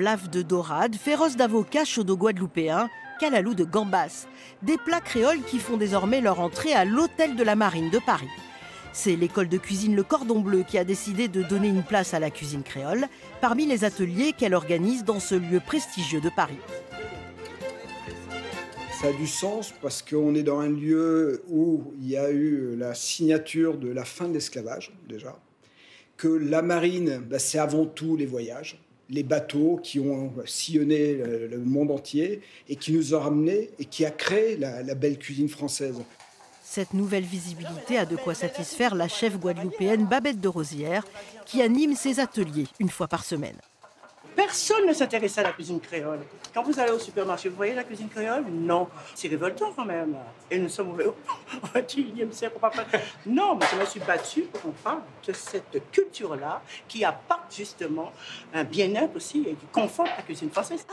blaf de dorade, féroce d'avocat chaudo-guadeloupéen, calalou de gambas. Des plats créoles qui font désormais leur entrée à l'Hôtel de la Marine de Paris. C'est l'école de cuisine Le Cordon Bleu qui a décidé de donner une place à la cuisine créole parmi les ateliers qu'elle organise dans ce lieu prestigieux de Paris. Ça a du sens parce qu'on est dans un lieu où il y a eu la signature de la fin de l'esclavage, déjà. Que la marine, c'est avant tout les voyages, les bateaux qui ont sillonné le monde entier et qui nous ont ramenés et qui a créé la belle cuisine française. Cette nouvelle visibilité a de quoi satisfaire la chef guadeloupéenne Babette de Rosière qui anime ses ateliers une fois par semaine. Personne ne s'intéresse à la cuisine créole. Quand vous allez au supermarché, vous voyez la cuisine créole? Non. C'est révoltant quand même. Et nous sommes au XXIe siècle. Non, mais je me suis battue pour qu'on parle de cette culture-là qui apporte justement un bien-être aussi et du confort à la cuisine française.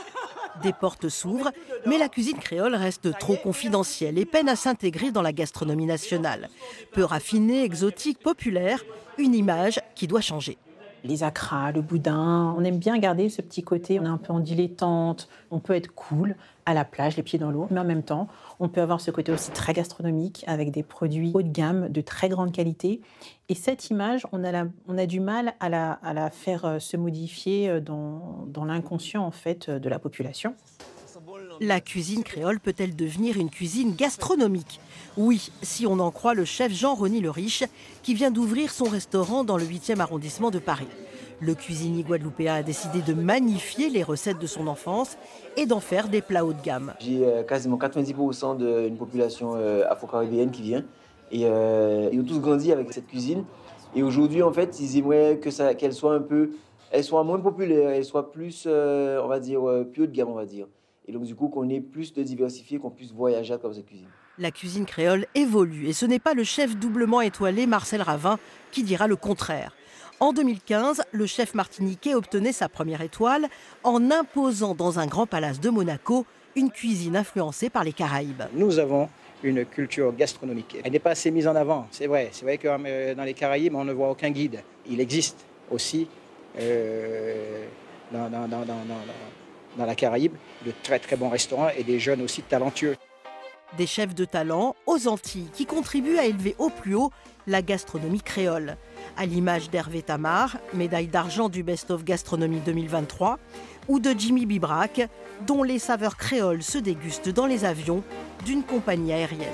Des portes s'ouvrent, mais la cuisine créole reste trop confidentielle et peine à s'intégrer dans la gastronomie nationale. Peu raffinée, exotique, populaire, une image qui doit changer. Les acras, le boudin, on aime bien garder ce petit côté, on est un peu en dilettante, on peut être cool à la plage, les pieds dans l'eau, mais en même temps, on peut avoir ce côté aussi très gastronomique avec des produits haut de gamme, de très grande qualité. Et cette image, on a du mal à la faire se modifier dans l'inconscient en fait de la population. La cuisine créole peut-elle devenir une cuisine gastronomique? Oui, si on en croit le chef Jean-Rony Le Riche, qui vient d'ouvrir son restaurant dans le 8e arrondissement de Paris. Le cuisinier guadeloupéen a décidé de magnifier les recettes de son enfance et d'en faire des plats haut de gamme. J'ai quasiment 90% d'une population afro-caribéenne qui vient. Et ils ont tous grandi avec cette cuisine. Et aujourd'hui, en fait, ils aimeraient qu'elle soit elle soit moins populaire, elle soit plus, on va dire, plus haut de gamme, on va dire. Et donc, du coup, qu'on ait plus de diversifié, qu'on puisse voyager comme cette cuisine. La cuisine créole évolue et ce n'est pas le chef doublement étoilé Marcel Ravin qui dira le contraire. En 2015, le chef martiniquais obtenait sa première étoile en imposant dans un grand palace de Monaco une cuisine influencée par les Caraïbes. Nous avons une culture gastronomique. Elle n'est pas assez mise en avant, c'est vrai. C'est vrai que dans les Caraïbes, on ne voit aucun guide. Il existe aussi dans la Caraïbe de très très bons restaurants et des jeunes aussi talentueux. Des chefs de talent aux Antilles qui contribuent à élever au plus haut la gastronomie créole. À l'image d'Hervé Tamar, médaille d'argent du Best of Gastronomie 2023, ou de Jimmy Bibrac, dont les saveurs créoles se dégustent dans les avions d'une compagnie aérienne.